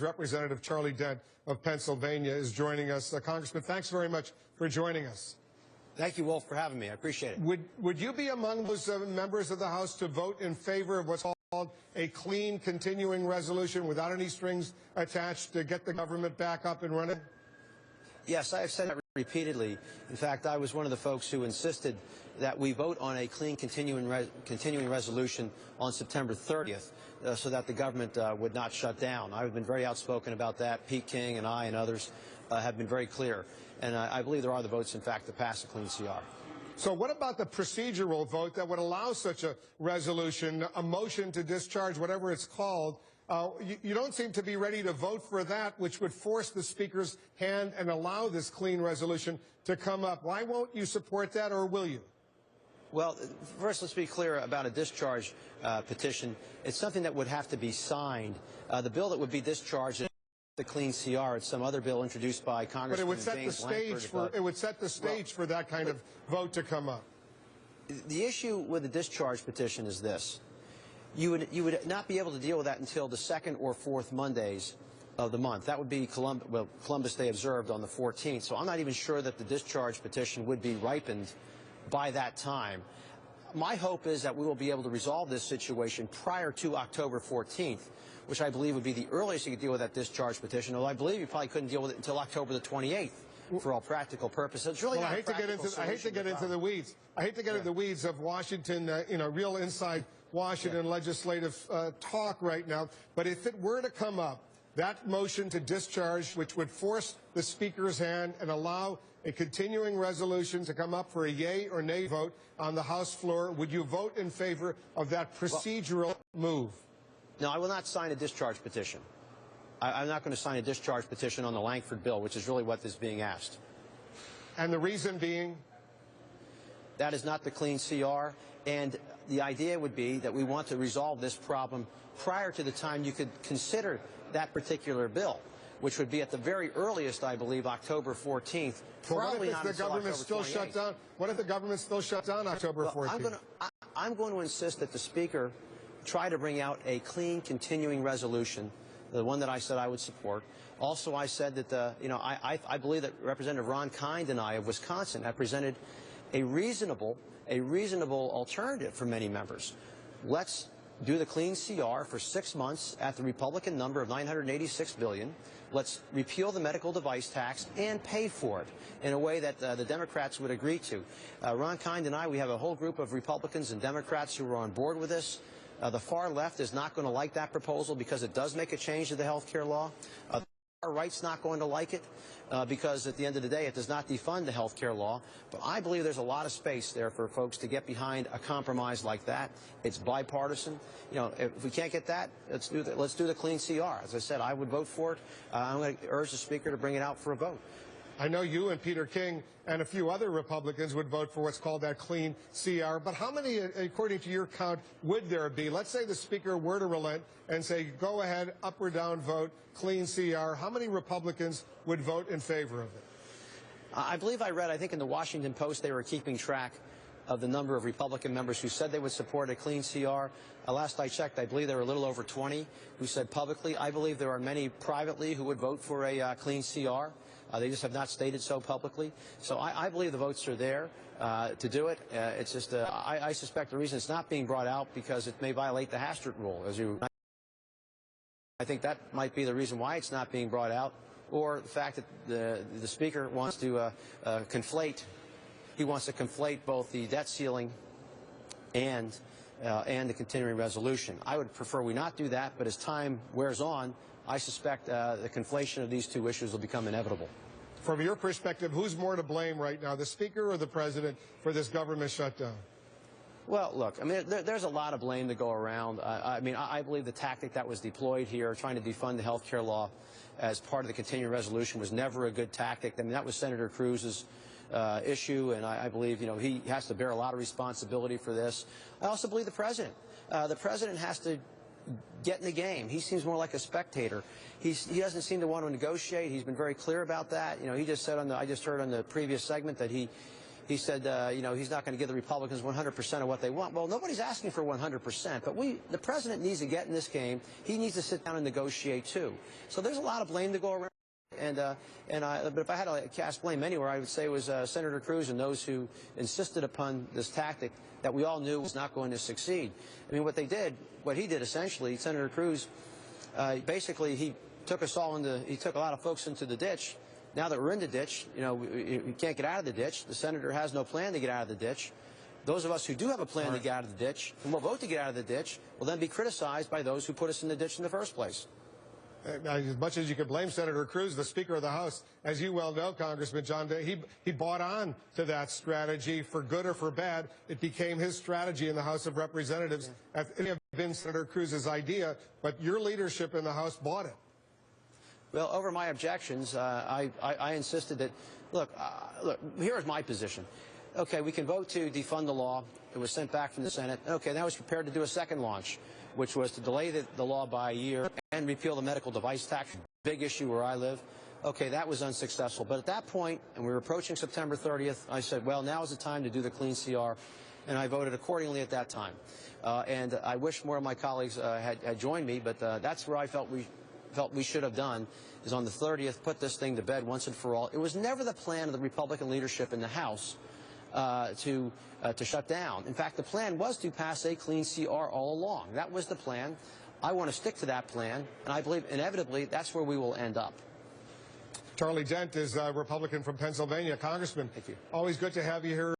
Representative Charlie Dent of Pennsylvania is joining us. Congressman, thanks very much for joining us. Thank you, Wolf, for having me. I appreciate it. Would you be among those members of the House to vote in favor of what's called a clean continuing resolution without any strings attached to get the government back up and running? Yes, I have said that repeatedly. In fact, I was one of the folks who insisted that we vote on a clean continuing resolution on September 30th so that the government would not shut down. I've been very outspoken about that. Pete King and I and others have been very clear. And I believe there are the votes, in fact, to pass a clean CR. So what about the procedural vote that would allow such a resolution, a motion to discharge, whatever it's called? You don't seem to be ready to vote for that, which would force the Speaker's hand and allow this clean resolution to come up. Why won't you support that, or will you? Well, first, let's be clear about a discharge petition. It's something that would have to be signed. The bill that would be discharged is the clean CR. It's some other bill introduced by Congressman But it would set the stage for that kind of vote to come up. The issue with the discharge petition is this. You would not be able to deal with that until the second or fourth Mondays of the month. That would be Columbus Day observed on the 14th. So I'm not even sure that the discharge petition would be ripened by that time. My hope is that we will be able to resolve this situation prior to October 14th, which I believe would be the earliest you could deal with that discharge petition, although I believe you probably couldn't deal with it until October the 28th for all practical purposes. It's really not I hate to get into the weeds. I hate to get into the weeds of Washington, real inside Washington legislative talk right now. But if it were to come up, that motion to discharge, which would force the Speaker's hand and allow a continuing resolution to come up for a yay or nay vote on the House floor, would you vote in favor of that procedural move? No, I will not sign a discharge petition. I'm not going to sign a discharge petition on the Lankford bill, which is really what is being asked. And the reason being? That is not the clean CR, and the idea would be that we want to resolve this problem prior to the time you could consider that particular bill, which would be at the very earliest, I believe, October 14th. Probably not until October 28th. What if the government still shut down October 14th? I'm going to insist that the Speaker try to bring out a clean continuing resolution, the one that I said I would support. Also, I said that, I believe that Representative Ron Kind and I of Wisconsin have presented a reasonable alternative for many members. Let's do the clean CR for 6 months at the Republican number of $986 billion. Let's repeal the medical device tax and pay for it in a way that the Democrats would agree to. Ron Kind and I, we have a whole group of Republicans and Democrats who are on board with this. The far left is not going to like that proposal because it does make a change to the health care law. The far right's not going to like it because at the end of the day it does not defund the health care law. But I believe there's a lot of space there for folks to get behind a compromise like that. It's bipartisan. If we can't get that, let's do the clean CR. As I said, I would vote for it. I'm going to urge the Speaker to bring it out for a vote. I know you and Peter King and a few other Republicans would vote for what's called that clean CR. But how many, according to your count, would there be? Let's say the Speaker were to relent and say, go ahead, up or down vote, clean CR. How many Republicans would vote in favor of it? I believe I read, I think in the Washington Post, they were keeping track of the number of Republican members who said they would support a clean CR. Last I checked, I believe there were a little over 20 who said publicly. I believe there are many privately who would vote for a clean CR. They just have not stated so publicly. So I believe the votes are there to do it. It's just I suspect the reason it's not being brought out because it may violate the Hastert rule. I think that might be the reason why it's not being brought out, or the fact that the Speaker wants to conflate. He wants to conflate both the debt ceiling and the continuing resolution. I would prefer we not do that, but as time wears on, I suspect the conflation of these two issues will become inevitable. From your perspective, who's more to blame right now, the Speaker or the President, for this government shutdown? Well, look, I mean, there's a lot of blame to go around. I believe the tactic that was deployed here, trying to defund the health care law as part of the continuing resolution, was never a good tactic. I mean, that was Senator Cruz's issue, and I believe, he has to bear a lot of responsibility for this. I also believe the President. The President has to get in the game. He seems more like a spectator. He doesn't seem to want to negotiate. He's been very clear about that. He just said I just heard on the previous segment that he he said, you know, he's not going to give the Republicans 100% of what they want. Well, nobody's asking for 100%, but the president needs to get in this game. He needs to sit down and negotiate too. So there's a lot of blame to go around. But if I had to cast blame anywhere, I would say it was Senator Cruz and those who insisted upon this tactic that we all knew was not going to succeed. I mean, what he did essentially, Senator Cruz, basically he took us all he took a lot of folks into the ditch. Now that we're in the ditch, you know, we can't get out of the ditch. The senator has no plan to get out of the ditch. Those of us who do have a plan to get out of the ditch and will vote to get out of the ditch will then be criticized by those who put us in the ditch in the first place. As much as you could blame Senator Cruz, the Speaker of the House, as you well know, Congressman John Dent, he bought on to that strategy for good or for bad. It became his strategy in the House of Representatives. Yeah. It may have been Senator Cruz's idea, but your leadership in the House bought it. Well, over my objections, I insisted that, look, here is my position. Okay, we can vote to defund the law. It was sent back from the Senate. Okay, now I was prepared to do a second launch, which was to delay the law by a year and repeal the medical device tax, big issue where I live. Okay, that was unsuccessful. But at that point, and we were approaching September 30th, I said, well, now is the time to do the clean CR, and I voted accordingly at that time. And I wish more of my colleagues had joined me, but that's where I felt we should have done, is on the 30th, put this thing to bed once and for all. It was never the plan of the Republican leadership in the House to shut down. In fact, the plan was to pass a clean CR all along. That was the plan. I want to stick to that plan, and I believe inevitably that's where we will end up. Charlie Dent is a Republican from Pennsylvania. Congressman, thank you. Always good to have you here.